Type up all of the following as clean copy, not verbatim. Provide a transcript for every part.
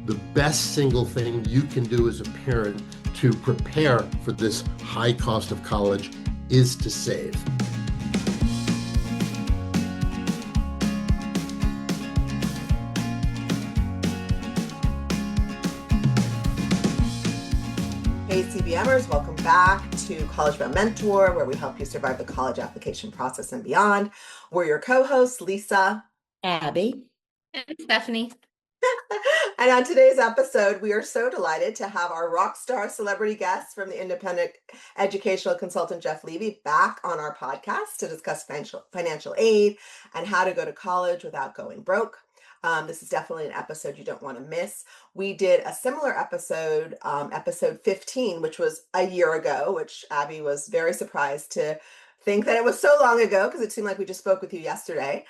the best single thing you can do as a parent to prepare for this high cost of college is to save. Hey CBMers, welcome back to College Bound Mentor, where we help you survive the college application process and beyond. We're your co-hosts, Lisa, Abby, and Stephanie. And on today's episode, we are so delighted to have our rock star celebrity guest from the independent educational consultant, Jeff Levy, back on our podcast to discuss financial aid and how to go to college without going broke. This is definitely an episode you don't want to miss. We did a similar episode, episode 15, which was a year ago, which Abby was very surprised to think that it was so long ago because it seemed like we just spoke with you yesterday.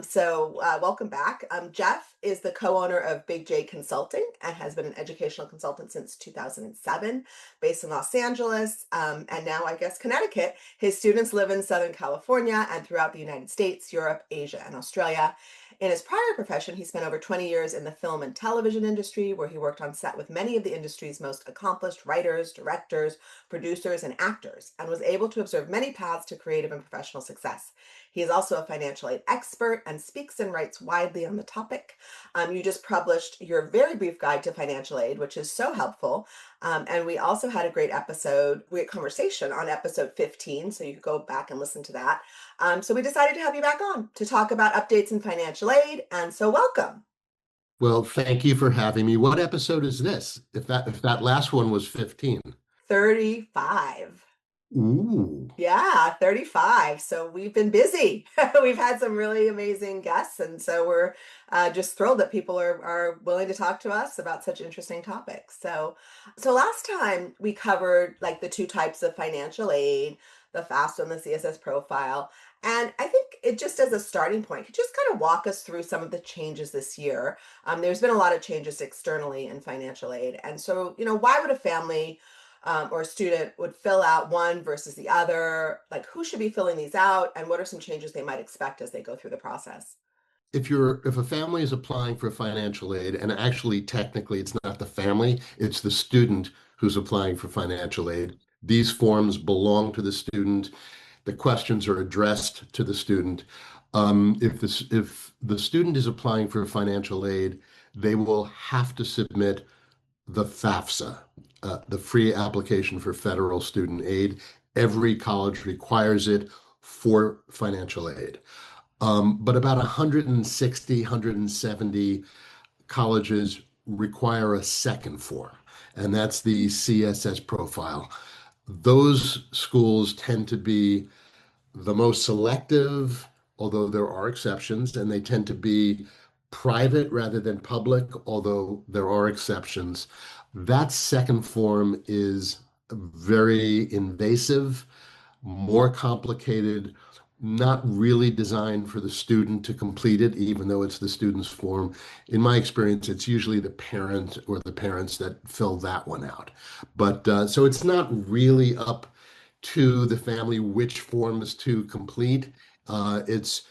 So welcome back. Jeff is the co-owner of Big J Consulting and has been an educational consultant since 2007, based in Los Angeles, and now I guess Connecticut. His students live in Southern California and throughout the United States, Europe, Asia, and Australia. In his prior profession, he spent over 20 years in the film and television industry, where he worked on set with many of the industry's most accomplished writers, directors, producers, and actors, and was able to observe many paths to creative and professional success. He is also a financial aid expert and speaks and writes widely on the topic. You just published your very brief guide to financial aid, which is so helpful. And we also had a great conversation on episode 15, so you can go back and listen to that. So we decided to have you back on to talk about updates in financial aid, and so welcome. Well, thank you for having me. What episode is this? If that last one was 15. 35. Ooh. Yeah, 35. So we've been busy. We've had some really amazing guests, and so we're just thrilled that people are willing to talk to us about such interesting topics. So last time we covered like the two types of financial aid, the FAFSA and the CSS Profile. And I think it just as a starting point, could just kind of walk us through some of the changes this year. There's been a lot of changes externally in financial aid. And so, why would a family or a student would fill out one versus the other? Like, who should be filling these out, and what are some changes they might expect as they go through the process? If a family is applying for financial aid, and actually technically it's not the family, it's the student who's applying for financial aid. These forms belong to the student. The questions are addressed to the student. If the student is applying for financial aid, they will have to submit the FAFSA, the Free Application for Federal Student Aid. Every college requires it for financial aid. But about 160, 170 colleges require a second form, and that's the CSS Profile. Those schools tend to be the most selective, although there are exceptions, and they tend to be private rather than public, although there are exceptions. That second form is very invasive, more complicated, not really designed for the student to complete it, even though it's the student's form. In my experience, it's usually the parent or the parents that fill that one out. But so it's not really up to the family which forms to complete. It's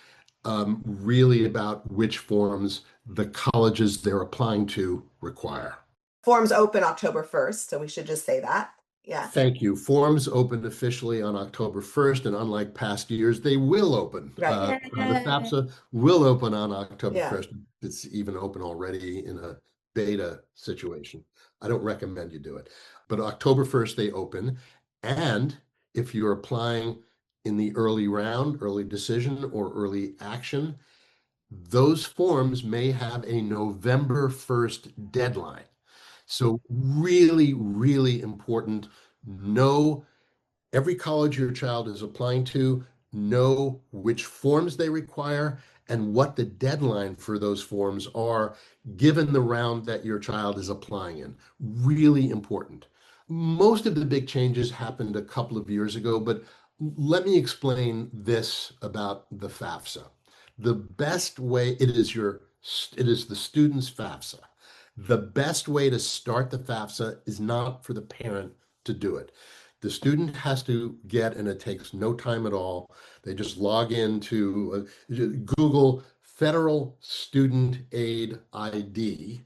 really about which forms the colleges they're applying to require. Forms open October 1st, so we should just say that. Yeah. Thank you. Forms opened officially on October 1st, and unlike past years, they will open. Right. The FAFSA will open on October Yeah. 1st. It's even open already in a beta situation. I don't recommend you do it. But October 1st, they open. And if you're applying in the early round, early decision, or early action, those forms may have a November 1st deadline. So really, really important. Know every college your child is applying to, know which forms they require and what the deadline for those forms are, given the round that your child is applying in. Really important. Most of the big changes happened a couple of years ago, but let me explain this about the FAFSA. The best way, it is the student's FAFSA. The best way to start the FAFSA is not for the parent to do it. The student has to get, and it takes no time at all, they just log into Google Federal Student Aid ID,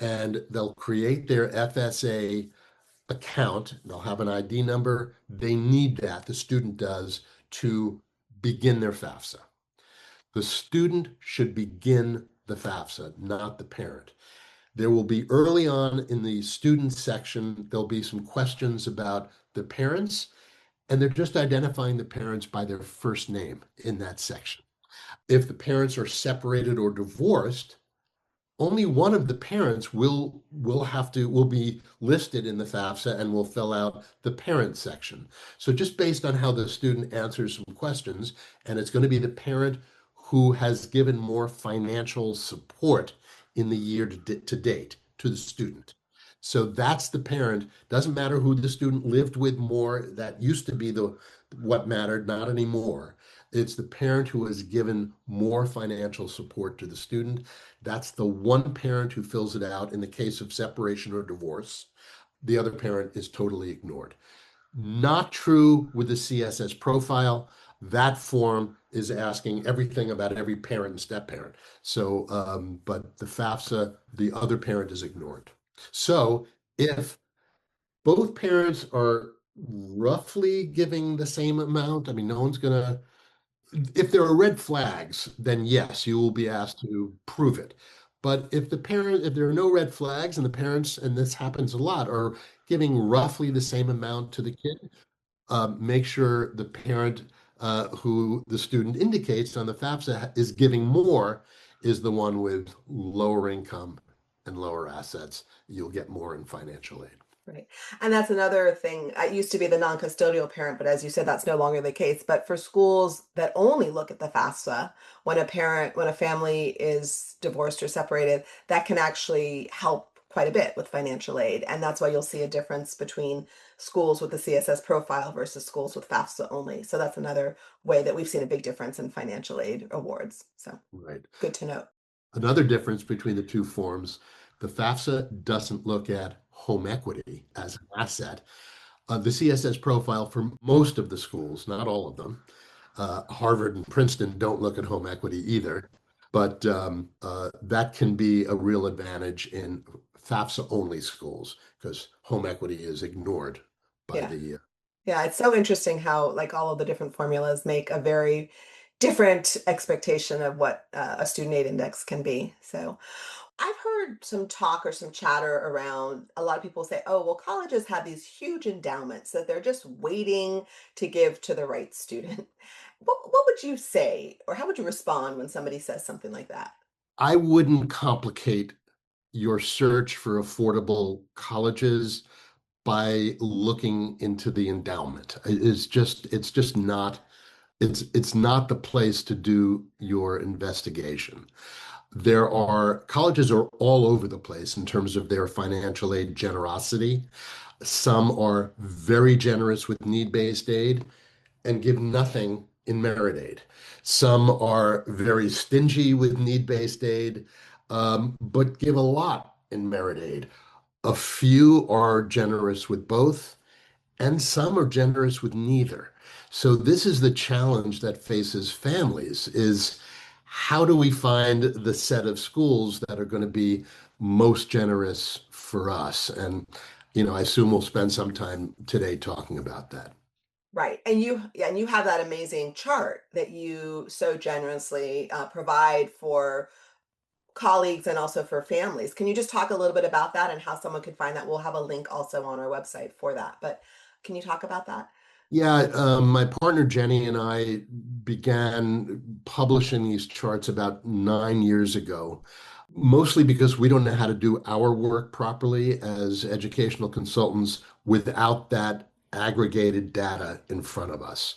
and they'll create their FSA account. They'll have an ID number. They need that, the student does, to begin their FAFSA. The student should begin the FAFSA, not the parent. There will be early on in the student section, there'll be some questions about the parents, and they're just identifying the parents by their first name in that section. If the parents are separated or divorced, only one of the parents will be listed in the FAFSA and will fill out the parent section. So just based on how the student answers some questions, and it's going to be the parent who has given more financial support in the year to date to the student. So that's the parent. Doesn't matter who the student lived with more. That used to be the what mattered, not anymore. It's the parent who has given more financial support to the student. That's the one parent who fills it out in the case of separation or divorce. The other parent is totally ignored. Not true with the CSS profile. That form is asking everything about every parent and step parent. So, but the FAFSA, the other parent is ignored. So if both parents are roughly giving the same amount, I mean, no one's going to, if there are red flags, then yes, you will be asked to prove it. But if there are no red flags and the parents, and this happens a lot, are giving roughly the same amount to the kid, make sure the parent who the student indicates on the FAFSA is giving more is the one with lower income and lower assets. You'll get more in financial aid. Right. And that's another thing. It used to be the non-custodial parent, but as you said, that's no longer the case. But for schools that only look at the FAFSA, when a family is divorced or separated, that can actually help quite a bit with financial aid. And that's why you'll see a difference between schools with the CSS profile versus schools with FAFSA only. So that's another way that we've seen a big difference in financial aid awards. So Right. good to note. Another difference between the two forms, the FAFSA doesn't look at home equity as an asset. The CSS profile for most of the schools, not all of them, Harvard and Princeton don't look at home equity either, but that can be a real advantage in FAFSA only schools because home equity is ignored by Yeah. the. Yeah, it's so interesting how like all of the different formulas make a very different expectation of what a student aid index can be. So I've heard some talk or some chatter around a lot of people say, oh, well, colleges have these huge endowments that they're just waiting to give to the right student. What would you say, or how would you respond when somebody says something like that? I wouldn't complicate your search for affordable colleges by looking into the endowment. It's just not it's not the place to do your investigation. There are colleges are all over the place in terms of their financial aid generosity. Some are very generous with need-based aid and give nothing in merit aid. Some are very stingy with need-based aid, but give a lot in merit aid. A few are generous with both, and some are generous with neither. So this is the challenge that faces families is how do we find the set of schools that are going to be most generous for us? And, I assume we'll spend some time today talking about that. Right. And you have that amazing chart that you so generously provide for colleagues and also for families. Can you just talk a little bit about that and how someone could find that? We'll have a link also on our website for that. But can you talk about that? Yeah, my partner Jenny and I began publishing these charts about 9 years ago, mostly because we don't know how to do our work properly as educational consultants without that aggregated data in front of us.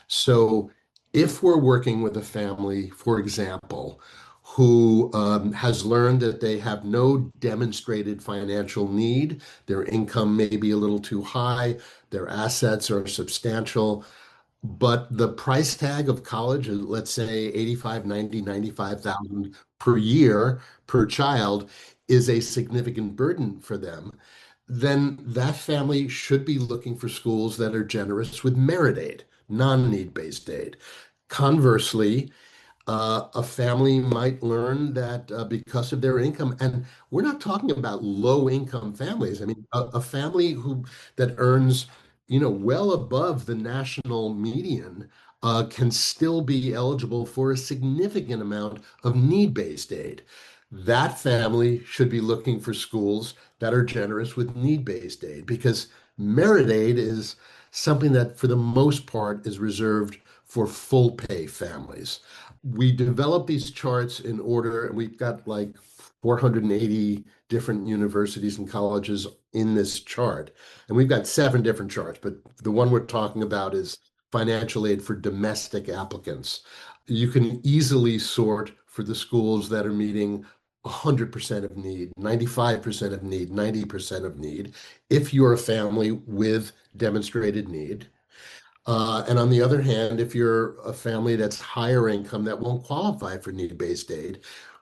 So if we're working with a family, for example, who has learned that they have no demonstrated financial need, their income may be a little too high, their assets are substantial, but the price tag of college is, let's say, 85, 90, 95,000 per year per child is a significant burden for them. Then that family should be looking for schools that are generous with merit aid, non-need based aid. Conversely, A family might learn that because of their income, and we're not talking about low income families. I mean, a family that earns, well above the national median can still be eligible for a significant amount of need-based aid. That family should be looking for schools that are generous with need-based aid because merit aid is something that, for the most part, is reserved for full pay families. We develop these charts in order, and we've got like 480 different universities and colleges in this chart. And we've got 7 different charts, but the one we're talking about is financial aid for domestic applicants. You can easily sort for the schools that are meeting 100% of need, 95% of need, 90% of need, if you're a family with demonstrated need. And on the other hand, if you're a family that's higher income that won't qualify for need-based aid,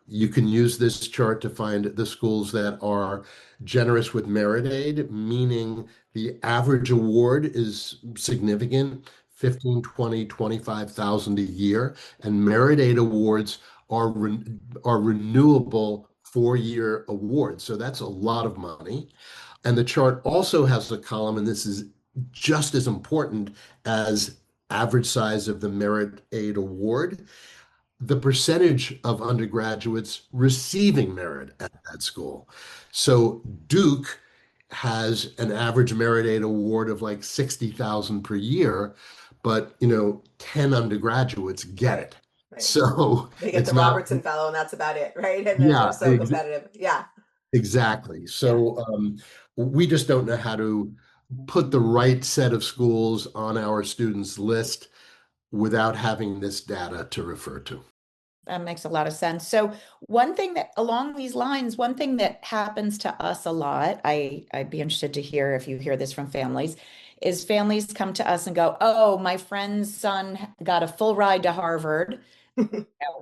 you can use this chart to find the schools that are generous with merit aid, meaning the average award is significant, 15, 20, 25,000 a year, and merit aid awards are renewable 4-year awards. So that's a lot of money. And the chart also has a column, and this is just as important as average size of the merit aid award, the percentage of undergraduates receiving merit at that school. So Duke has an average merit aid award of like 60,000 per year, but 10 undergraduates get Right. it. Right. So They get the it's not, Robertson Fellow, and that's about it, right? And they're yeah, so competitive. Yeah. exactly. Yeah. So we just don't know how to put the right set of schools on our students' list without having this data to refer to. That makes a lot of sense. So one thing that along these lines, one thing that happens to us a lot, I'd be interested to hear if you hear this from families, is families come to us and go, "Oh, my friend's son got a full ride to Harvard."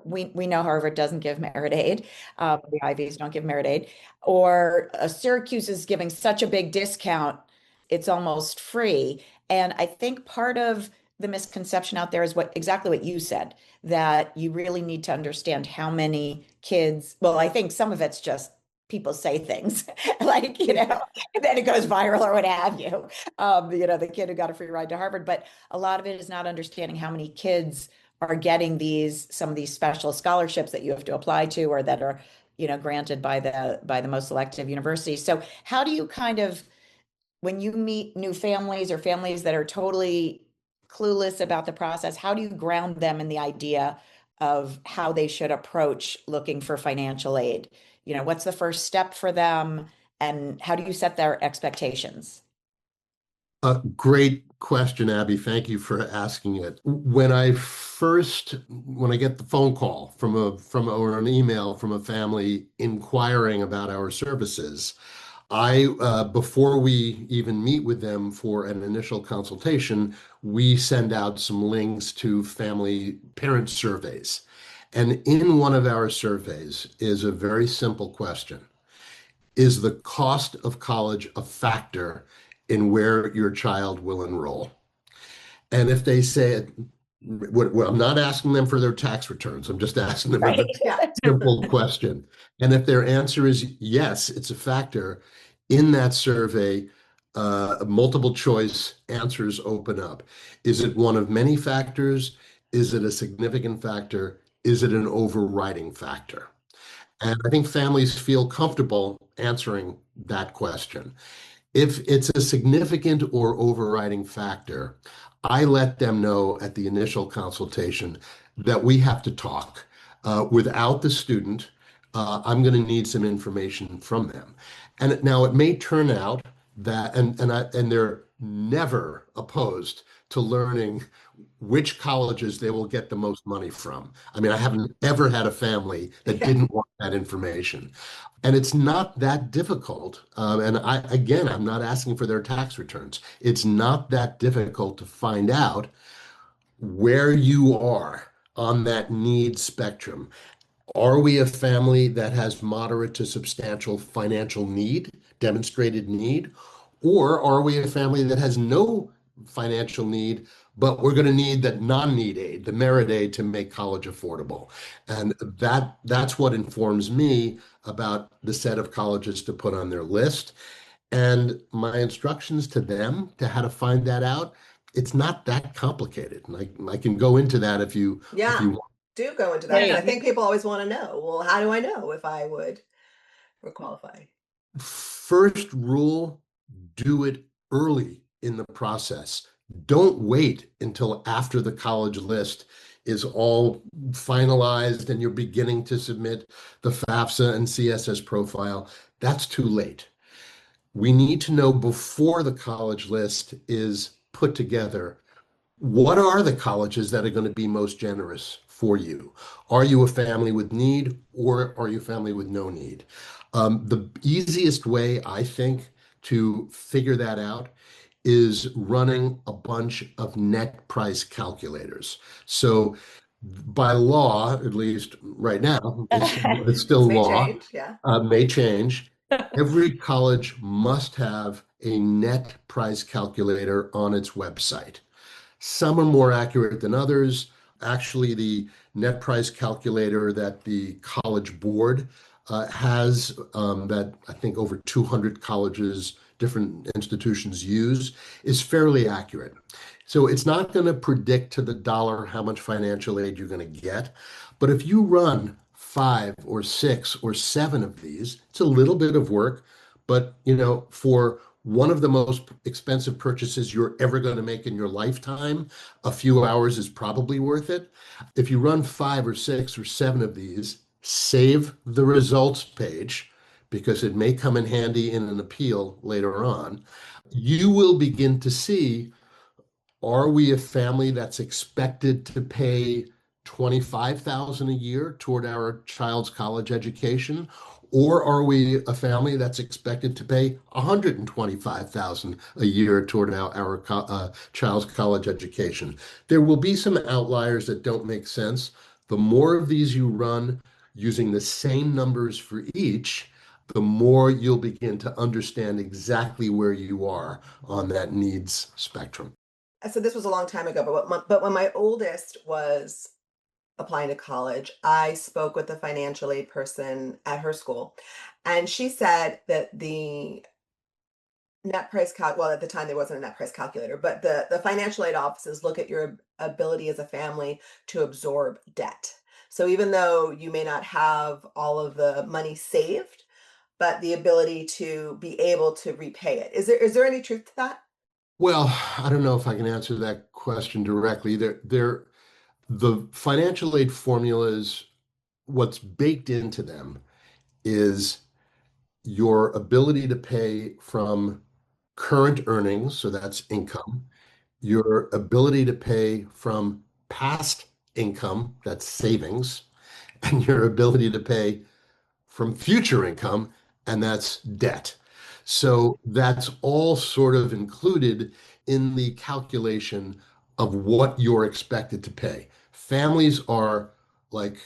We know Harvard doesn't give merit aid. The Ivies don't give merit aid. Or Syracuse is giving such a big discount, it's almost free. And I think part of the misconception out there is exactly what you said, that you really need to understand how many kids. Well, I think some of it's just people say things like, and then it goes viral or what have you. The kid who got a free ride to Harvard, but a lot of it is not understanding how many kids are getting some of these special scholarships that you have to apply to or that are granted by the most selective universities. So how do you kind of, when you meet new families or families that are totally clueless about the process, how do you ground them in the idea of how they should approach looking for financial aid? What's the first step for them, and how do you set their expectations? Great question, Abby. Thank you for asking it. When I get the phone call or an email from a family inquiring about our services, before we even meet with them for an initial consultation, we send out some links to family parent surveys. And in one of our surveys is a very simple question. Is the cost of college a factor in where your child will enroll? And if they say it, well, I'm not asking them for their tax returns. I'm just asking them a very Right. simple question. And if their answer is yes, it's a factor, in that survey, multiple choice answers open up. Is it one of many factors? Is it a significant factor? Is it an overriding factor? And I think families feel comfortable answering that question. If it's a significant or overriding factor, I let them know at the initial consultation that we have to talk. Without the student, I'm going to need some information from them. And now it may turn out that, and they're never opposed to learning which colleges they will get the most money from. I mean, I haven't ever had a family that Yeah. didn't want that information. And it's not that difficult. Again, I'm not asking for their tax returns. It's not that difficult to find out where you are on that need spectrum. Are we a family that has moderate to substantial financial need, demonstrated need? Or are we a family that has no financial need, but we're going to need that non-need aid, the merit aid to make college affordable. And that's what informs me about the set of colleges to put on their list. And my instructions to them to how to find that out, it's not that complicated. And I can go into that if you Yeah, want. do go into that because Great. I think people always want to know, well, how do I know if I would qualify? First rule, do it early in the process. Don't wait until after the college list is all finalized and you're beginning to submit the FAFSA and CSS profile. That's too late. We need to know before the college list is put together, what are the colleges that are going to be most generous for you? Are you a family with need or are you a family with no need? The easiest way, I think, to figure that out is running a bunch of net price calculators. So by law, at least right now, it's still This may law, change. Yeah. may change. Every college must have a net price calculator on its website. Some are more accurate than others. Actually, the net price calculator that the College Board has, that I think over 200 colleges, different institutions use, is fairly accurate. So it's not going to predict to the dollar how much financial aid you're going to get. But if you run 5 or 6 or 7 of these, it's a little bit of work. But for one of the most expensive purchases you're ever going to make in your lifetime, a few hours is probably worth it. If you run 5 or 6 or 7 of these, save the results page because it may come in handy in an appeal later on. You will begin to see, are we a family that's expected to pay 25,000 a year toward our child's college education? Or are we a family that's expected to pay 125,000 a year toward our child's college education? There will be some outliers that don't make sense. The more of these you run using the same numbers for each, the more you'll begin to understand exactly where you are on that needs spectrum. So this was a long time ago, but when my oldest was applying to college, I spoke with the financial aid person at her school, and she said that the net price well, at the time there wasn't a net price calculator, but the financial aid offices look at your ability as a family to absorb debt. So even though you may not have all of the money saved, but the ability to be able to repay it. Is there any truth to that? Well, I don't know if I can answer that question directly. The financial aid formulas, what's baked into them is your ability to pay from current earnings, so that's income, your ability to pay from past income, that's savings, and your ability to pay from future income, and that's debt. So that's all sort of included in the calculation of what you're expected to pay. Families are like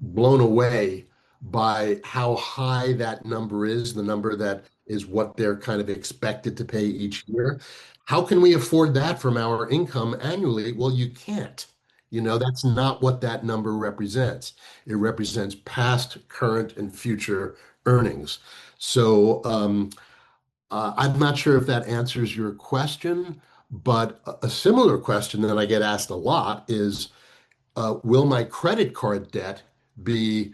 blown away by how high that number is, the number that is what they're kind of expected to pay each year. How can we afford that from our income annually? Well, you can't. That's not what that number represents. It represents past, current, and future earnings. So I'm not sure if that answers your question, but a similar question that I get asked a lot is, will my credit card debt be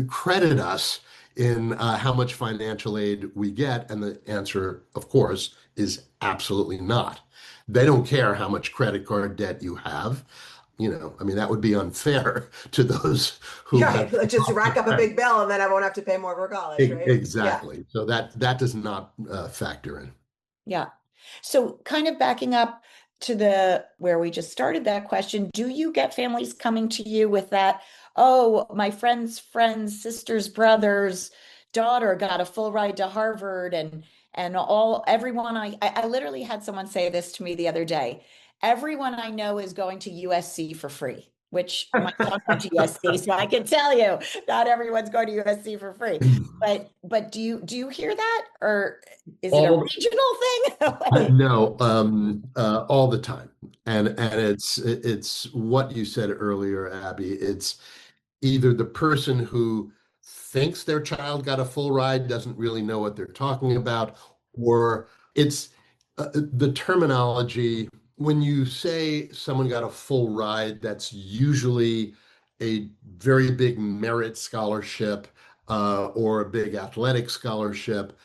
credit us in how much financial aid we get? And the answer, of course, is absolutely not. They don't care how much credit card debt you have. I mean, that would be unfair to those who Yeah, have. right. Just rack up a big bill and then I won't have to pay more for college, right? Yeah. Exactly. So that does not factor in. Yeah. So kind of backing up to the where we just started that question, do you get families coming to you with that, oh, my friend's sister's brother's daughter got a full ride to Harvard and everyone I literally had someone say this to me the other day. Everyone I know is going to USC for free. which my son went to USC, so I can tell you, not everyone's going to USC for free. But do you hear that, or is it a All regional thing? no, all the time, and it's what you said earlier, Abby. It's either the person who thinks their child got a full ride doesn't really know what they're talking about, or it's the terminology. When you say someone got a full ride, that's usually a very big merit scholarship or a big athletic scholarship.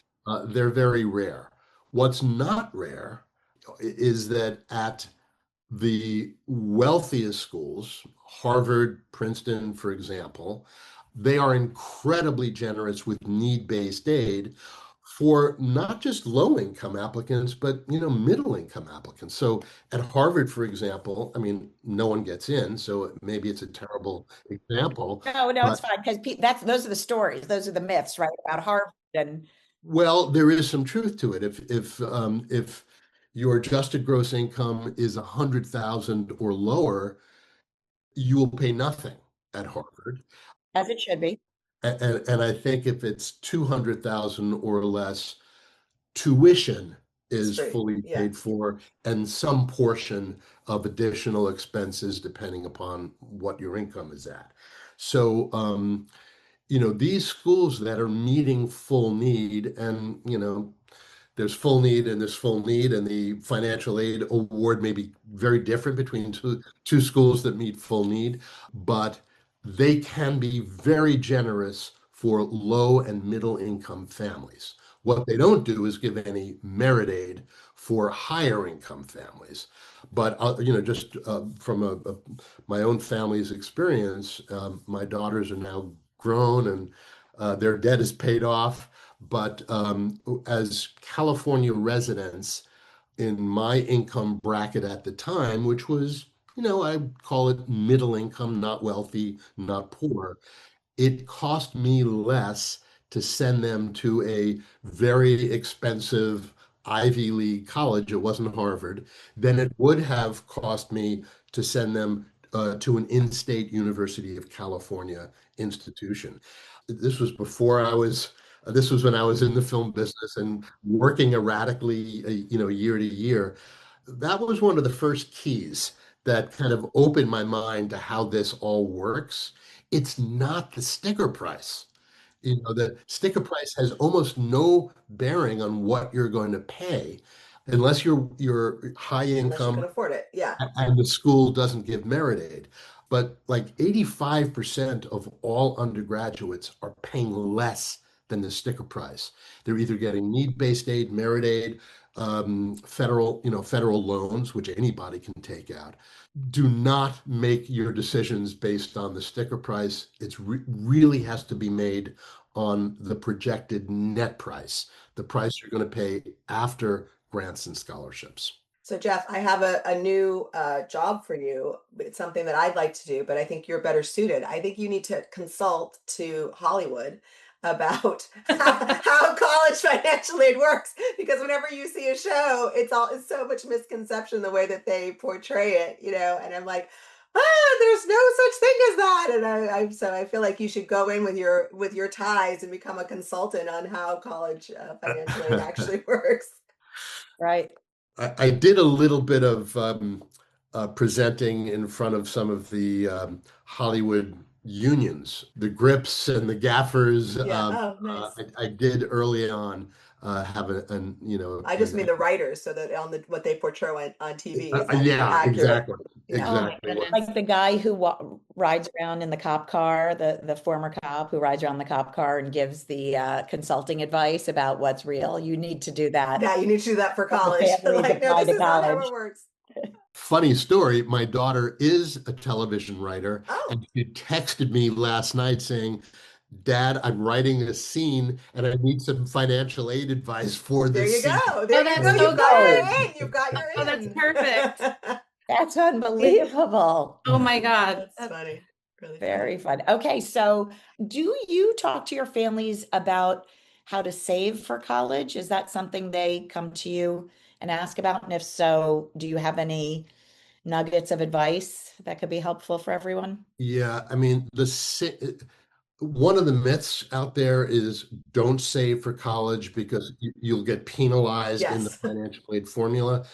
They're very rare. What's not rare is that at the wealthiest schools, Harvard, Princeton, for example, they are incredibly generous with need-based aid for not just low-income applicants, but middle income applicants. So at Harvard, for example, I mean, no one gets in, so maybe it's a terrible example, No, it's but fine because those are the stories, those are the myths, right, about Harvard and well, there is some truth to it. If your adjusted gross income is 100,000 or lower, you will pay nothing at Harvard. as it should be. And I think if it's 200,000 or less, tuition It's is free. fully Yeah. paid for and some portion of additional expenses depending upon what your income is at. So, these schools that are meeting full need and, there's full need and there's full need, and the financial aid award may be very different between two schools that meet full need, but they can be very generous for low and middle income families. What they don't do is give any merit aid for higher income families. But just from my own family's experience, my daughters are now grown and their debt is paid off. But as California residents in my income bracket at the time, which was, I call it middle income, not wealthy, not poor, it cost me less to send them to a very expensive Ivy League college, it wasn't Harvard, than it would have cost me to send them to an in-state University of California institution. This was this was when I was in the film business and working erratically, year to year. That was one of the first keys that kind of opened my mind to how this all works. It's not the sticker price. The sticker price has almost no bearing on what you're going to pay unless you're high Unless you can income afford it. Yeah. and the school doesn't give merit aid. But like 85% of all undergraduates are paying less than the sticker price. They're either getting need-based aid, merit aid, federal loans, which anybody can take out. Do not make your decisions based on the sticker price. It really has to be made on the projected net price, the price you're going to pay after grants and scholarships. So Jeff, I have a new job for you. It's something that I'd like to do, but I think you're better suited. I think you need to consult to Hollywood about how college financial aid works, because whenever you see a show, it's so much misconception the way that they portray it, and I'm like, there's no such thing as that. And I feel like you should go in with your ties and become a consultant on how college financial aid actually works. Right. I did a little bit of presenting in front of some of the Hollywood unions, the grips and the gaffers. Yeah. Oh, nice. I did early on have I just mean the writers, so that on what they portray on TV is actually yeah, accurate. exactly, Yeah. Oh my exactly. goodness. Like the guy who rides around in the cop car, the former cop who rides around the cop car and gives the consulting advice about what's real. You need to do that. Yeah, you need to do that for The college. families Like, no, apply this to is not how college. it works. Funny story, my daughter is a television writer, Oh, and she texted me last night saying, Dad, I'm writing a scene and I need some financial aid advice for there you this scene. go. There you that's go. so You've got your good. in. You've got your Oh, that's in. perfect. That's unbelievable. Oh my God. That's funny. Really Very funny. fun. Okay, so do you talk to your families about how to save for college? Is that something they come to you and ask about? And if so, do you have any nuggets of advice that could be helpful for everyone? Yeah, I mean, one of the myths out there is don't save for college because you'll get penalized in the Yes. financial aid formula.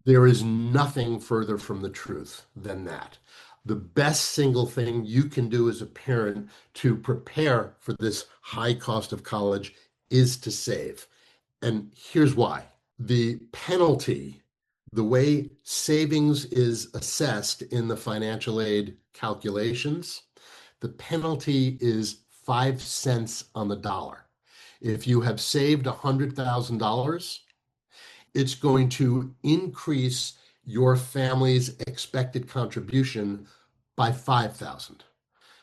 There is nothing further from the truth than that. The best single thing you can do as a parent to prepare for this high cost of college is to save. And here's why. The penalty, the way savings is assessed in the financial aid calculations, the penalty is 5 cents on the dollar. If you have saved $100,000, it's going to increase your family's expected contribution by 5,000.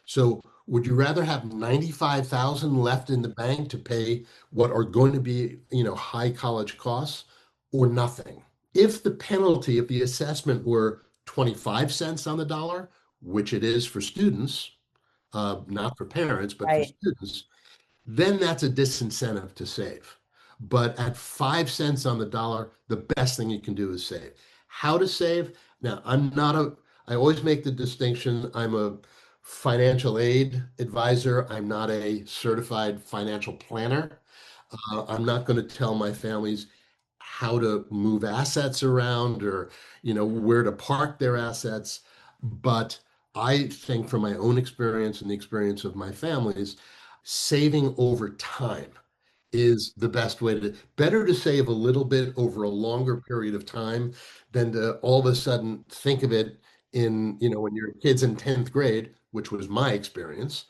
So would you rather have 95,000 left in the bank to pay what are going to be, high college costs or nothing? If the assessment were 25 cents on the dollar, which it is for students, not for parents, but for Right. students, then that's a disincentive to save. But at 5 cents on the dollar, the best thing you can do is save. How to save? Now, I always make the distinction. I'm a financial aid advisor. I'm not a certified financial planner. I'm not going to tell my families how to move assets around or, where to park their assets. But I think from my own experience and the experience of my families, saving over time is the best way to better to save a little bit over a longer period of time than to all of a sudden think of it in, when your kid's in 10th grade, which was my experience,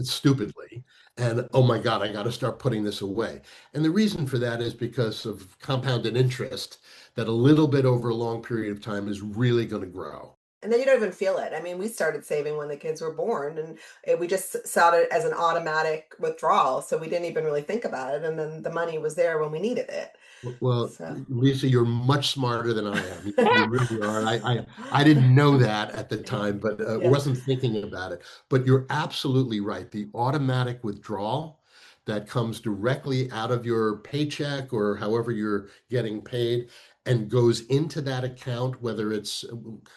stupidly. And oh my God, I got to start putting this away. And the reason for that is because of compounded interest that a little bit over a long period of time is really going to grow. And then you don't even feel it. I mean, we started saving when the kids were born, and we just saw it as an automatic withdrawal. So we didn't even really think about it. And then the money was there when we needed it. Well, So, Lisa, you're much smarter than I am. You really are. I didn't know that at the time, but yeah. wasn't thinking about it. But you're absolutely right. The automatic withdrawal that comes directly out of your paycheck or however you're getting paid and goes into that account, whether it's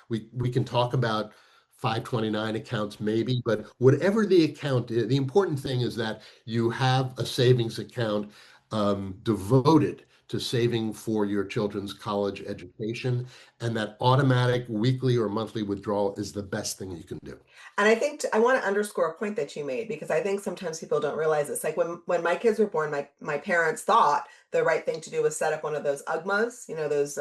we can talk about 529 accounts maybe, but whatever the account is, the important thing is that you have a savings account devoted to saving for your children's college education. And that automatic weekly or monthly withdrawal is the best thing you can do. And I think I want to underscore a point that you made, because I think sometimes people don't realize this. Like when my kids were born, my parents thought the right thing to do was set up one of those UGMAs, those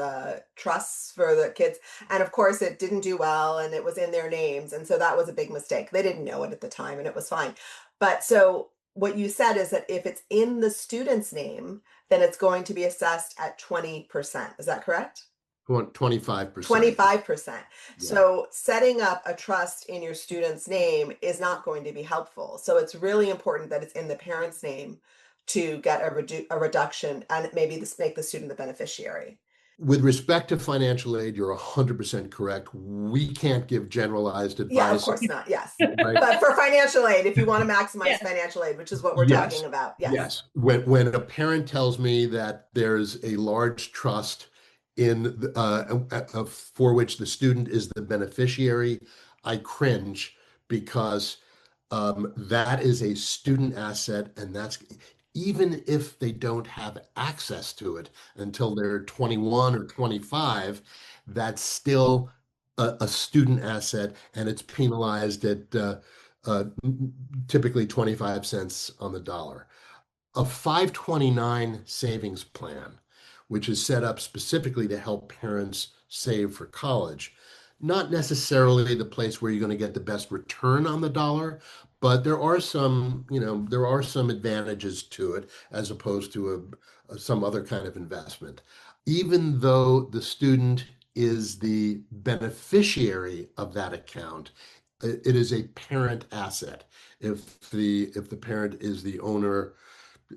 trusts for the kids. And of course, it didn't do well, and it was in their names, and so that was a big mistake. They didn't know it at the time, and it was fine. But so what you said is that if it's in the student's name, then it's going to be assessed at 20%. Is that correct? 25%. 25%. Yeah. So setting up a trust in your student's name is not going to be helpful. So it's really important that it's in the parent's name to get a reduction, and maybe this make the student the beneficiary. With respect to financial aid, you're 100% correct. We can't give generalized Yeah, of advice, course not. Yes. right? But for financial aid, if you want to maximize Yeah. financial aid, which is what we're Yes. talking about. Yes. Yes. When a parent tells me that there's a large trust for which the student is the beneficiary, I cringe because that is a student asset, and that's even if they don't have access to it until they're 21 or 25, that's still a student asset, and it's penalized at uh, typically 25 cents on the dollar. A 529 savings plan, which is set up specifically to help parents save for college, not necessarily the place where you're going to get the best return on the dollar, but there are some advantages to it as opposed to some other kind of investment. Even though the student is the beneficiary of that account, it is a parent asset. If the parent is the owner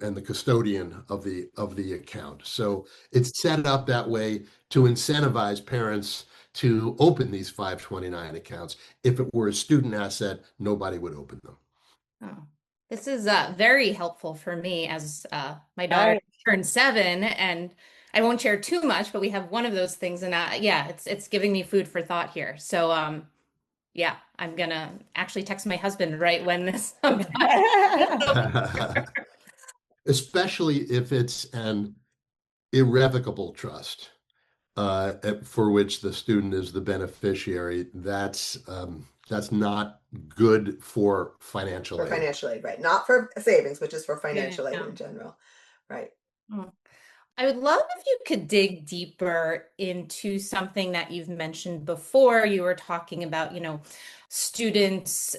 and the custodian of the account. So it's set up that way to incentivize parents to open these 529 accounts. If it were a student asset, nobody would open them. Oh, this is very helpful for me as my daughter Right. turned 7, and I won't share too much, but we have one of those things, and yeah, it's giving me food for thought here. So yeah, I'm gonna actually text my husband right when this. Especially if it's an irrevocable trust for which the student is the beneficiary. That's not good for financial For aid. financial aid, right? Not for savings, but just for Yeah. financial aid in general, right? Mm. I would love if you could dig deeper into something that you've mentioned before. You were talking about, students.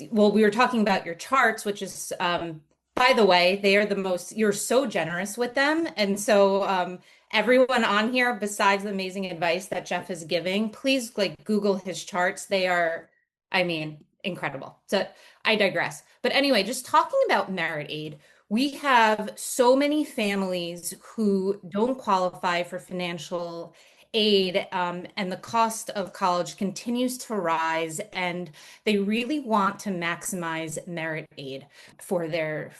Well, we were talking about your charts, which is, by the way, they are the most, you're so generous with them. And so, everyone on here, besides the amazing advice that Jeff is giving, please like Google his charts. They are, I mean, incredible. So I digress. But anyway, just talking about merit aid. We have so many families who don't qualify for financial aid, and the cost of college continues to rise, and they really want to maximize merit aid for their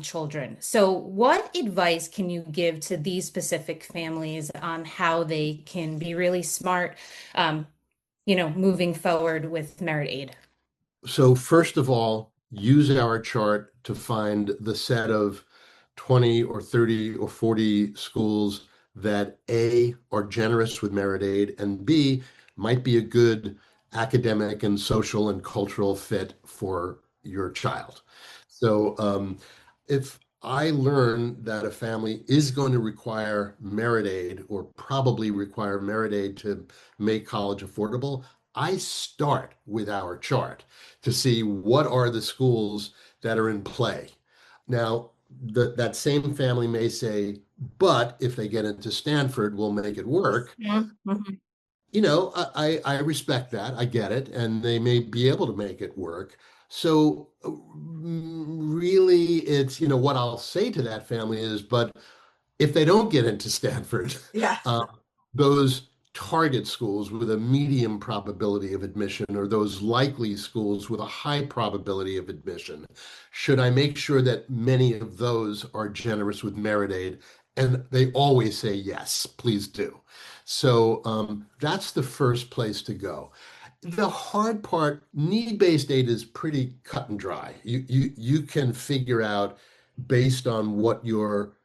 children. So, what advice can you give to these specific families on how they can be really smart, moving forward with merit aid? So first of all, use our chart to find the set of 20 or 30 or 40 schools that A, are generous with merit aid, and B, might be a good academic and social and cultural fit for your child. So if I learn that a family is going to require merit aid or probably require merit aid to make college affordable, I start with our chart to see what are the schools that are in play. Now, that same family may say, but if they get into Stanford, we'll make it work. Mhm. I respect that. I get it. And they may be able to make it work. So really, it's, what I'll say to that family is, but if they don't get into Stanford, Yeah. uh, those target schools with a medium probability of admission or those likely schools with a high probability of admission, should I make sure that many of those are generous with merit aid? And they always say, yes, please do. So that's the first place to go. The hard part, need-based aid is pretty cut and dry. You can figure out based on what your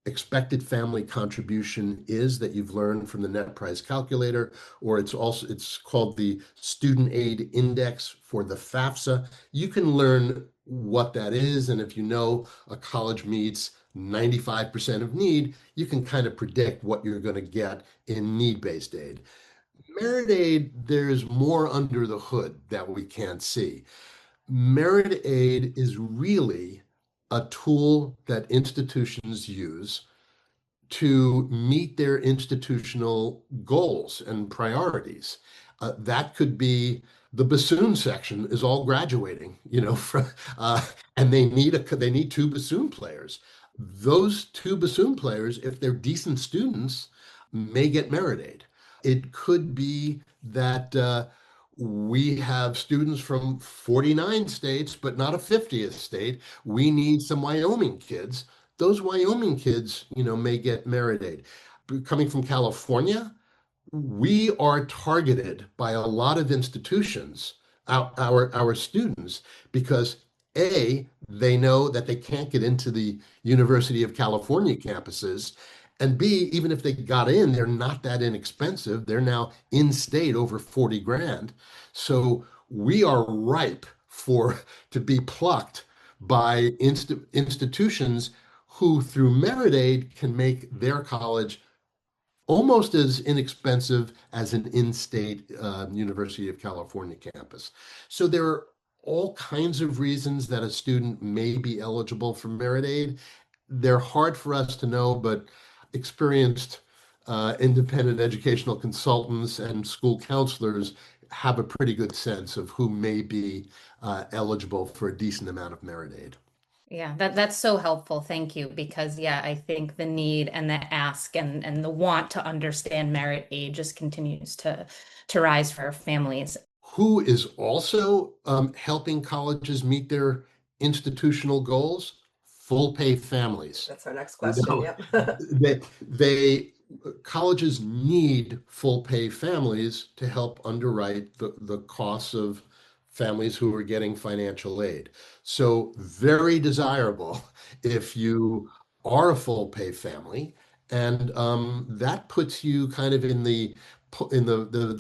expected family contribution is that you've learned from the net price calculator, or it's called the student aid index for the FAFSA. You can learn what that is, and if you know a college meets 95% of need, you can kind of predict what you're going to get in need-based aid. Merit aid, there's more under the hood that we can't see. Merit aid is really a tool that institutions use to meet their institutional goals and priorities. That could be the bassoon section is all graduating, uh, and they need two bassoon players. Those two bassoon players, if they're decent students, may get merit aid. It could be that we have students from 49 states, but not a 50th state. We need some Wyoming kids. Those Wyoming kids, may get merit aid. Coming from California, we are targeted by a lot of institutions, our students, because A, they know that they can't get into the University of California campuses. And B, even if they got in, they're not that inexpensive. They're now in state over 40 grand. So we are ripe for to be plucked by institutions who, through merit aid, can make their college almost as inexpensive as an in-state University of California campus. So there are all kinds of reasons that a student may be eligible for merit aid. They're hard for us to know, but experienced independent educational consultants and school counselors have a pretty good sense of who may be eligible for a decent amount of merit aid. Yeah, that's so helpful. Thank you. Because yeah, I think the need and the ask and the want to understand merit aid just continues to rise for families. Who is also helping colleges meet their institutional goals? full pay families. That's our next You question. know, Yep. they colleges need full pay families to help underwrite the costs of families who are getting financial aid. So very desirable if you are a full pay family, and that puts you kind of in the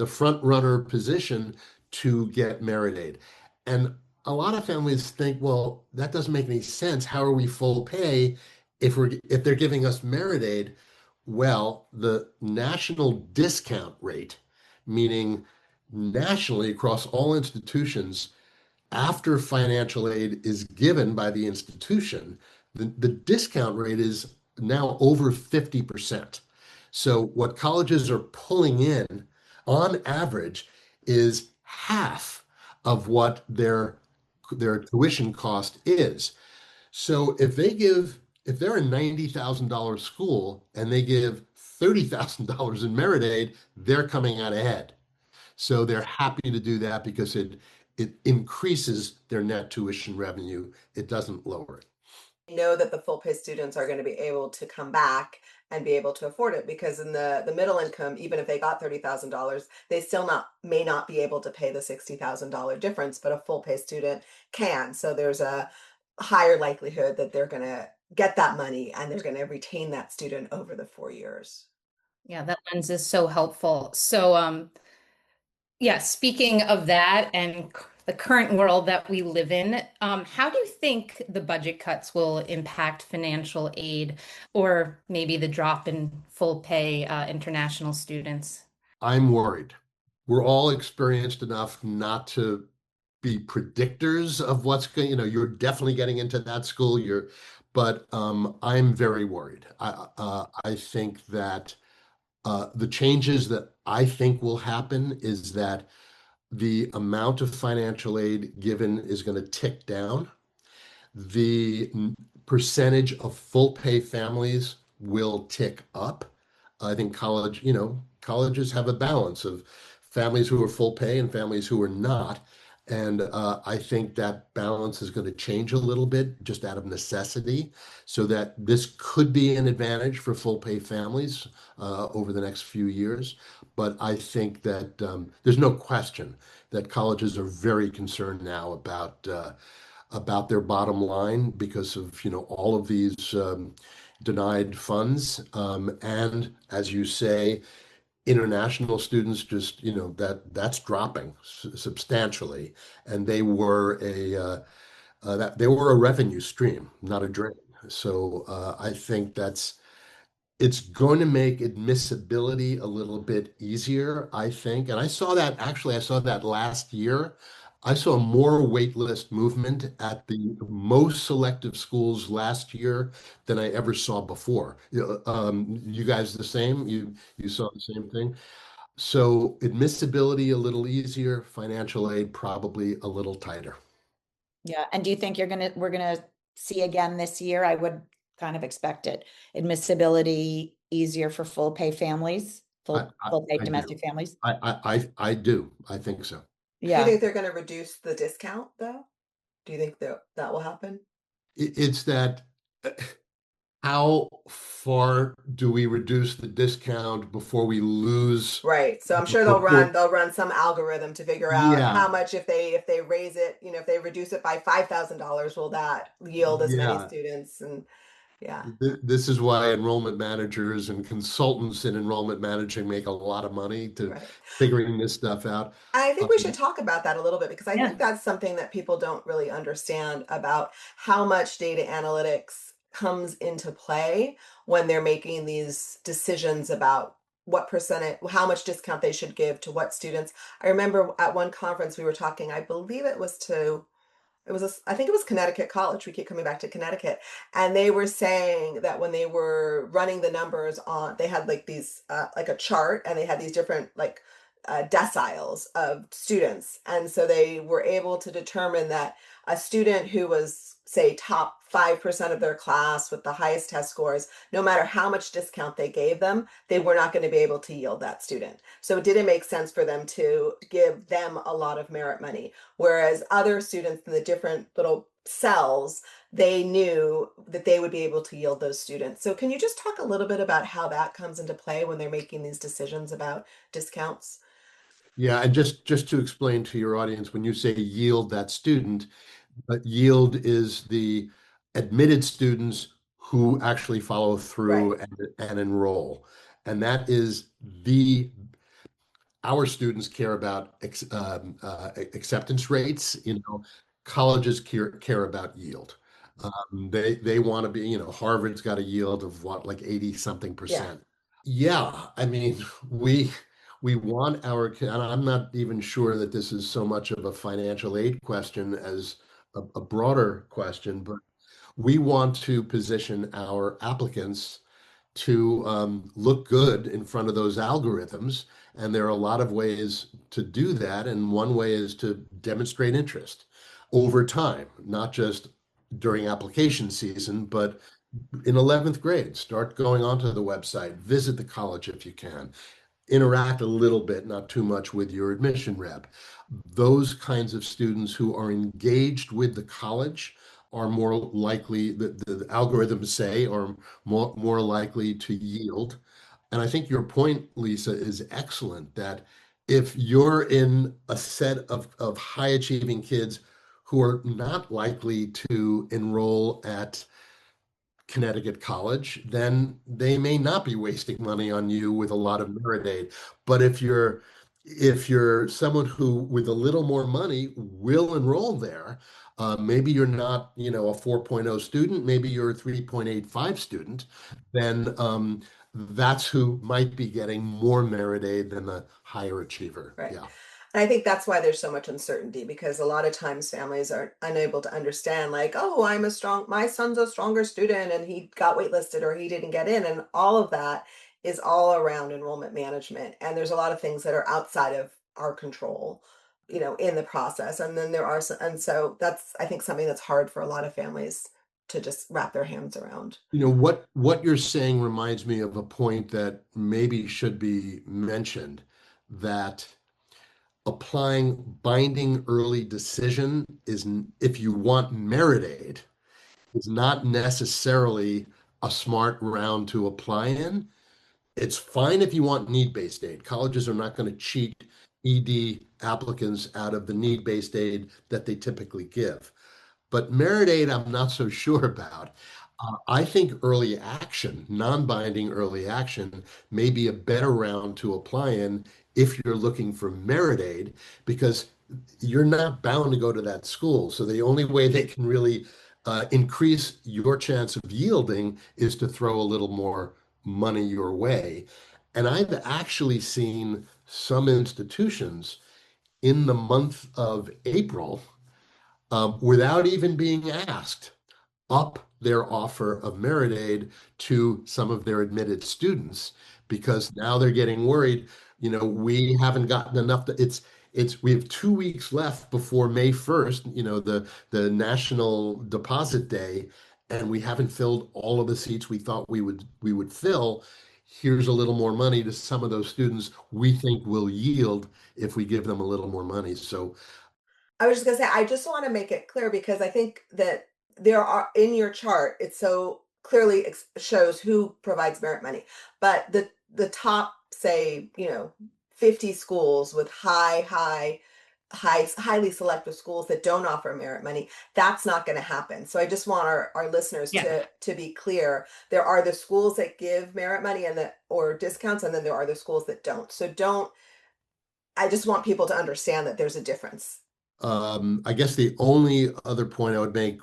front runner position to get merit aid. And a lot of families think, well, that doesn't make any sense. How are we full pay if they're giving us merit aid? Well, the national discount rate, meaning nationally across all institutions, after financial aid is given by the institution, the discount rate is now over 50%. So what colleges are pulling in on average is half of what their tuition cost is. So if they're a $90,000 school and they give $30,000 in merit aid, they're coming out ahead. So they're happy to do that because it increases their net tuition revenue. It doesn't lower it. Know that the full pay students are going to be able to come back and be able to afford it, because in the middle income, even if they got $30,000, they still may not be able to pay the $60,000 difference, but a full pay student can. So there's a higher likelihood that they're going to get that money and they're going to retain that student over the 4 years. Yeah, that lens is so helpful. So, yeah, speaking of that and the current world that we live in, how do you think the budget cuts will impact financial aid, or maybe the drop in full pay international students? I'm worried. We're all experienced enough not to be predictors of what's going, you're definitely getting into that school. But I'm very worried. I think that the changes that I think will happen is that the amount of financial aid given is going to tick down. The percentage of full pay families will tick up. I think colleges have a balance of families who are full pay and families who are not. And I think that balance is going to change a little bit just out of necessity, so that this could be an advantage for full pay families over the next few years. But I think that there's no question that colleges are very concerned now about their bottom line because of all of these denied funds, and as you say, international students, just that's dropping substantially, and they were a revenue stream, not a drain. So I think it's going to make admissibility a little bit easier, I think. And I saw that last year. I saw more waitlist movement at the most selective schools last year than I ever saw before. You guys the same? You saw the same thing? So admissibility a little easier, financial aid probably a little tighter. Yeah. And do you think we're gonna see again this year? I would kind of expect it. Admissibility easier for full pay families, I, full pay I do. domestic families. I do. I think so. Do you Yeah. think they're going to reduce the discount though? Do you think that will happen? It's that how far do we reduce the discount before we lose? Right. So I'm sure Before, they'll run some algorithm to figure out yeah, how much, if they raise it, if they reduce it by $5,000, will that yield as many yeah. students? And yeah. This is why enrollment managers and consultants in enrollment managing make a lot of money to Right. figuring this stuff out. I think we should Um, talk about that a little bit, because I Yeah. think that's something that people don't really understand about how much data analytics comes into play when they're making these decisions about what percentage, how much discount they should give to what students. I remember at one conference we were talking, I believe I think it was Connecticut College. We keep coming back to Connecticut. And they were saying that when they were running the numbers they had like these, like a chart, and they had these different like deciles of students. And so they were able to determine that a student who was, say, top 5% of their class with the highest test scores, no matter how much discount they gave them, they were not going to be able to yield that student. So it didn't make sense for them to give them a lot of merit money. Whereas other students in the different little cells, they knew that they would be able to yield those students. So can you just talk a little bit about how that comes into play when they're making these decisions about discounts? Yeah, and just to explain to your audience, when you say yield that student, yield is the admitted students who actually follow Right. through and enroll. And that is the our students care about acceptance rates. Colleges care about yield. They want to be, Harvard's got a yield of what, like 80 something Yeah. percent. Yeah, I mean, we want and I'm not even sure that this is so much of a financial aid question as a broader question, but we want to position our applicants to look good in front of those algorithms. And there are a lot of ways to do that. And one way is to demonstrate interest over time, not just during application season, but in 11th grade. Start going onto the website, visit the college if you can, interact a little bit, not too much, with your admission rep. Those kinds of students who are engaged with the college are more likely, the algorithms say, are more likely to yield. And I think your point, Lisa, is excellent that if you're in a set of high achieving kids who are not likely to enroll at Connecticut College, then they may not be wasting money on you with a lot of merit aid. But if you're someone who with a little more money will enroll there, maybe you're not, a 4.0 student, maybe you're a 3.85 student, then that's who might be getting more merit aid than the higher achiever. Right. Yeah. And I think that's why there's so much uncertainty, because a lot of times families are unable to understand, like, oh, my son's a stronger student and he got waitlisted or he didn't get in. And all of that is all around enrollment management. And there's a lot of things that are outside of our control, in the process. And then and so that's, I think, something that's hard for a lot of families to just wrap their hands around. What you're saying reminds me of a point that maybe should be mentioned, that applying binding early decision if you want merit aid, is not necessarily a smart round to apply in. It's fine if you want need-based aid. Colleges are not going to cheat ED applicants out of the need-based aid that they typically give. But merit aid, I'm not so sure about. I think early action, non-binding early action, may be a better round to apply in if you're looking for merit aid, because you're not bound to go to that school. So the only way they can really increase your chance of yielding is to throw a little more money your way. And I've actually seen some institutions in the month of April, without even being asked, up their offer of merit aid to some of their admitted students, because now they're getting worried. We haven't gotten enough. We have 2 weeks left before May 1st, the national deposit day, and we haven't filled all of the seats we thought we would fill. Here's a little more money to some of those students we think will yield if we give them a little more money. So I was just gonna say, I just want to make it clear, because I think that there are, in your chart, it so clearly shows who provides merit money, but the top, say, 50 schools with highly selective schools that don't offer merit money, that's not going to happen. So I just want our listeners Yeah. to be clear. There are the schools that give merit money or discounts, and then there are the schools that don't. So I just want people to understand that there's a difference. I guess the only other point I would make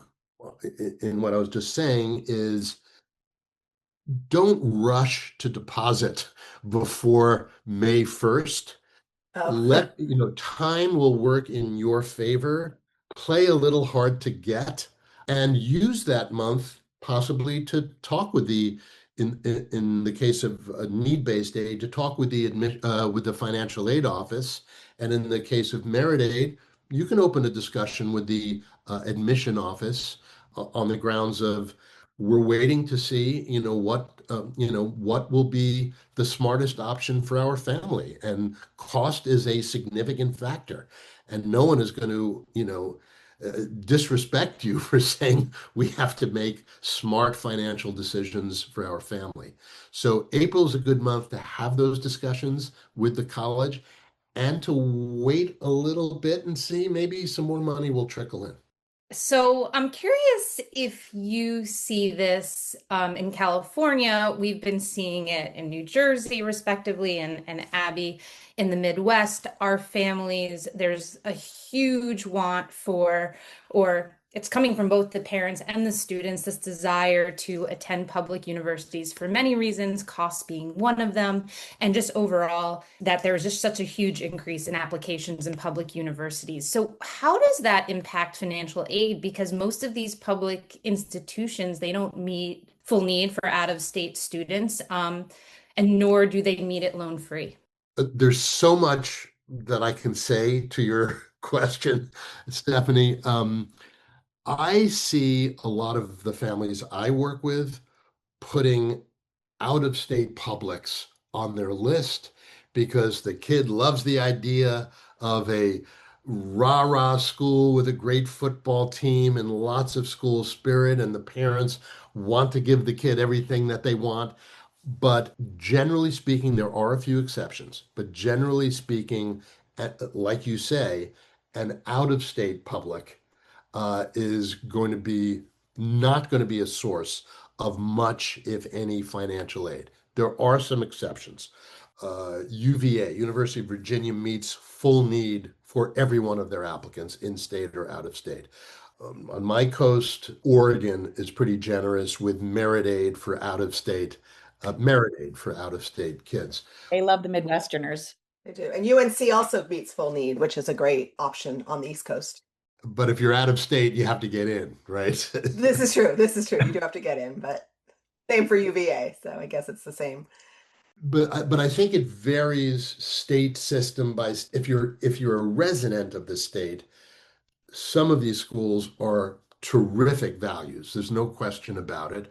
in what I was just saying is, don't rush to deposit before May 1st. Oh, Time will work in your favor. Play a little hard to get and use that month possibly to talk with in the case of need-based aid, to talk with with the financial aid office. And in the case of merit aid, you can open a discussion with the admission office on the grounds of, we're waiting to see, what will be the smartest option for our family. And cost is a significant factor. And no one is going to, disrespect you for saying we have to make smart financial decisions for our family. So April is a good month to have those discussions with the college and to wait a little bit and see maybe some more money will trickle in. So I'm curious if you see this in California. We've been seeing it in New Jersey, respectively, and Abby in the Midwest. Our families, there's a huge want for, or it's coming from both the parents and the students, this desire to attend public universities for many reasons, costs being one of them, and just overall that there's just such a huge increase in applications in public universities. So how does that impact financial aid? Because most of these public institutions, they don't meet full need for out-of-state students, and nor do they meet it loan free. There's so much that I can say to your question, Stephanie. I see a lot of the families I work with putting out of state publics on their list because the kid loves the idea of a rah-rah school with a great football team and lots of school spirit, and the parents want to give the kid everything that they want. But generally speaking, there are a few exceptions. But generally speaking, like you say, an out-of-state public is going to be not going to be a source of much, if any, financial aid. There are some exceptions. UVA, University of Virginia, meets full need for every one of their applicants, in state or out of state. On my coast, Oregon is pretty generous with merit aid for out of state kids. They love the Midwesterners. They do. And UNC also meets full need, which is a great option on the East Coast. But if you're out of state, you have to get in, right? This is true. This is true. You do have to get in, but same for UVA. So I guess it's the same. But I think it varies state system by if you're a resident of the state, some of these schools are terrific values. There's no question about it.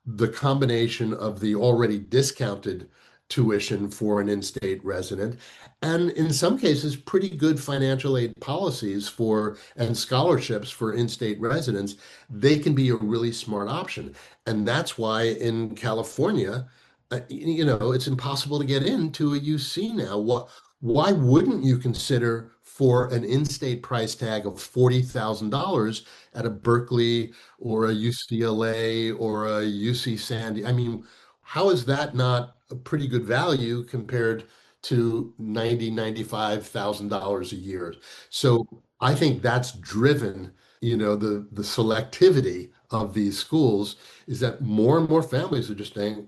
The combination of the already discounted tuition for an in-state resident, and in some cases, pretty good financial aid policies for and scholarships for in-state residents, they can be a really smart option. And that's why in California, it's impossible to get into a UC now. Why wouldn't you consider for an in-state price tag of $40,000 at a Berkeley or a UCLA or a UC Sandy? I mean, how is that not a pretty good value compared to $95,000 a year? So I think that's driven, the selectivity of these schools is that more and more families are just saying,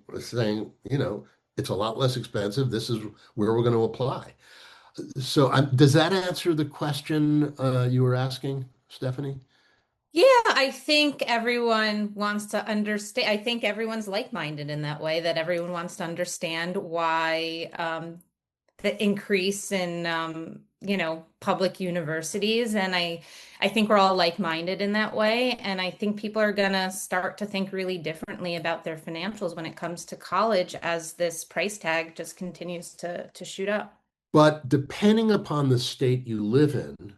it's a lot less expensive. This is where we're going to apply. So does that answer the question you were asking, Stephanie? Yeah, I think everyone wants to understand. I think everyone's like-minded in that way, that everyone wants to understand why the increase in public universities. And I think we're all like-minded in that way. And I think people are gonna start to think really differently about their financials when it comes to college as this price tag just continues to shoot up. But depending upon the state you live in,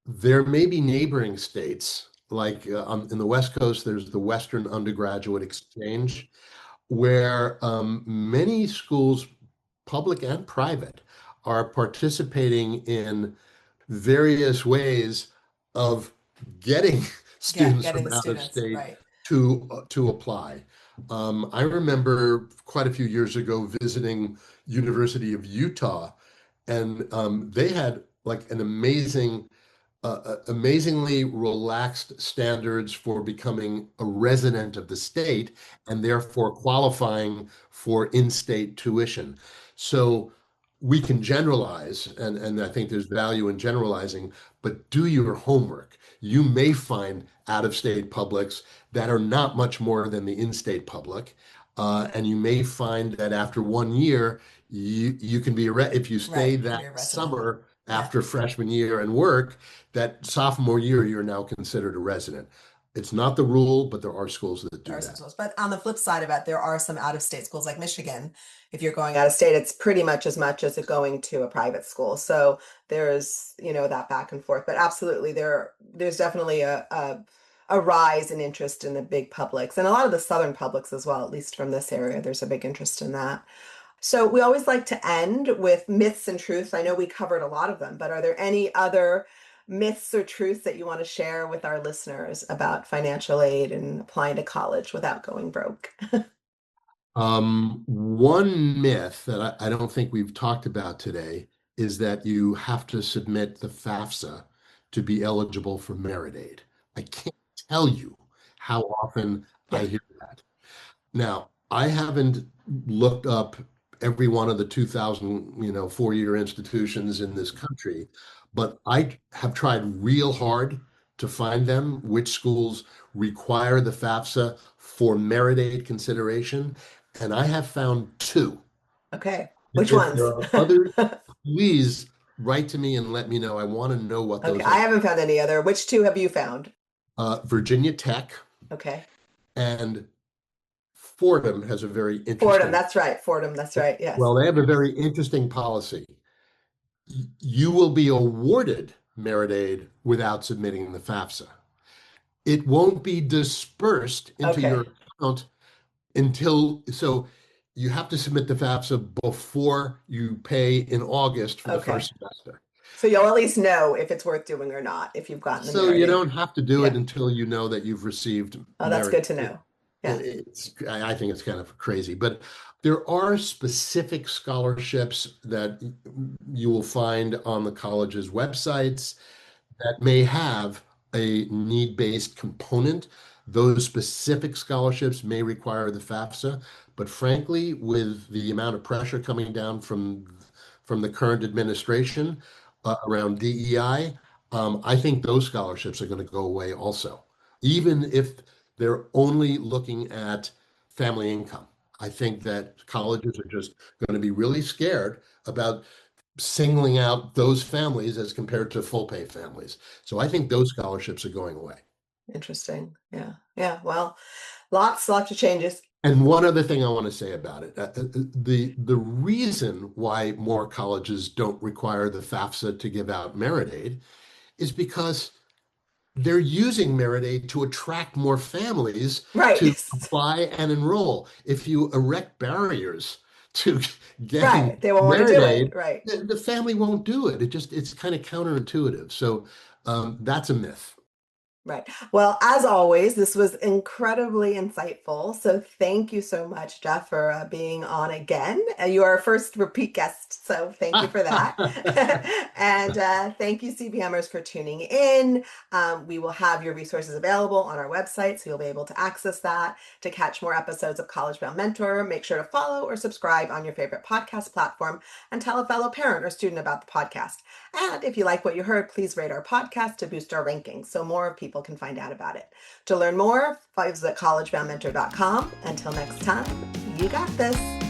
there may be neighboring states, like in the West Coast, there's the Western Undergraduate Exchange, where many schools, public and private, are participating in various ways of getting students Getting from the out of students, state right. to apply. I remember quite a few years ago visiting University of Utah, and they had like an amazingly relaxed standards for becoming a resident of the state and therefore qualifying for in-state tuition. So we can generalize, and I think there's value in generalizing, but do your homework. You may find out-of-state publics that are not much more than the in-state public. And you may find that after 1 year, you can be if you stay Right, you can be a that resident. summer Yeah. after freshman year and work, that sophomore year, you're now considered a resident. It's not the rule, but there are schools that do There are some that. schools. But on the flip side of it, there are some out-of-state schools like Michigan. If you're going out of state, it's pretty much as it going to a private school. So there's, that back and forth. But absolutely, there's definitely a rise in interest in the big publics and a lot of the southern publics as well, at least from this area. There's a big interest in that. So we always like to end with myths and truths. I know we covered a lot of them, but are there any other myths or truths that you want to share with our listeners about financial aid and applying to college without going broke? One myth that I don't think we've talked about today is that you have to submit the FAFSA to be eligible for merit aid. I can't tell you how often I Yeah. hear that. Now, I haven't looked up every one of the 2,000, four-year institutions in this country, but I have tried real hard to find them, which schools require the FAFSA for merit aid consideration, and I have found two. Okay. Which If there ones? are others, please write to me and let me know. I want to know what Okay. those I are. haven't found any other. Which two have you found? Virginia Tech Okay. and Fordham has a very Fordham. interesting. That's right. Fordham. That's right. Yes. Well, they have a very interesting policy. You will be awarded merit aid without submitting the FAFSA. It won't be dispersed into your Okay. account so you have to submit the FAFSA before you pay in August for the Okay. first semester. So you'll at least know if it's worth doing or not if you've gotten the So merit you aid. don't have to do it Yeah. until you know that you've received Oh, that's merit. good to know. Yeah. I think it's kind of crazy, but there are specific scholarships that you will find on the college's websites that may have a need-based component. Those specific scholarships may require the FAFSA, but frankly, with the amount of pressure coming down from the current administration around DEI, I think those scholarships are going to go away also, even if they're only looking at family income. I think that colleges are just going to be really scared about singling out those families as compared to full pay families. So I think those scholarships are going away. Interesting. Yeah. Yeah. Well, lots of changes. And one other thing I want to say about it, the reason why more colleges don't require the FAFSA to give out merit aid is because they're using merit aid to attract more families Right. to apply and enroll. If you erect barriers to getting Right. They won't want to merit do aid, it. Right. the family won't do it. It's kind of counterintuitive. So that's a myth. Right. Well, as always, this was incredibly insightful. So thank you so much, Jeff, for being on again. You are our first repeat guest, so thank you for that. And thank you, CBMers, for tuning in. We will have your resources available on our website, so you'll be able to access that. To catch more episodes of College Bound Mentor, make sure to follow or subscribe on your favorite podcast platform and tell a fellow parent or student about the podcast. And if you like what you heard, please rate our podcast to boost our rankings so more people can find out about it. To learn more, visit collegeboundmentor.com. Until next time, you got this.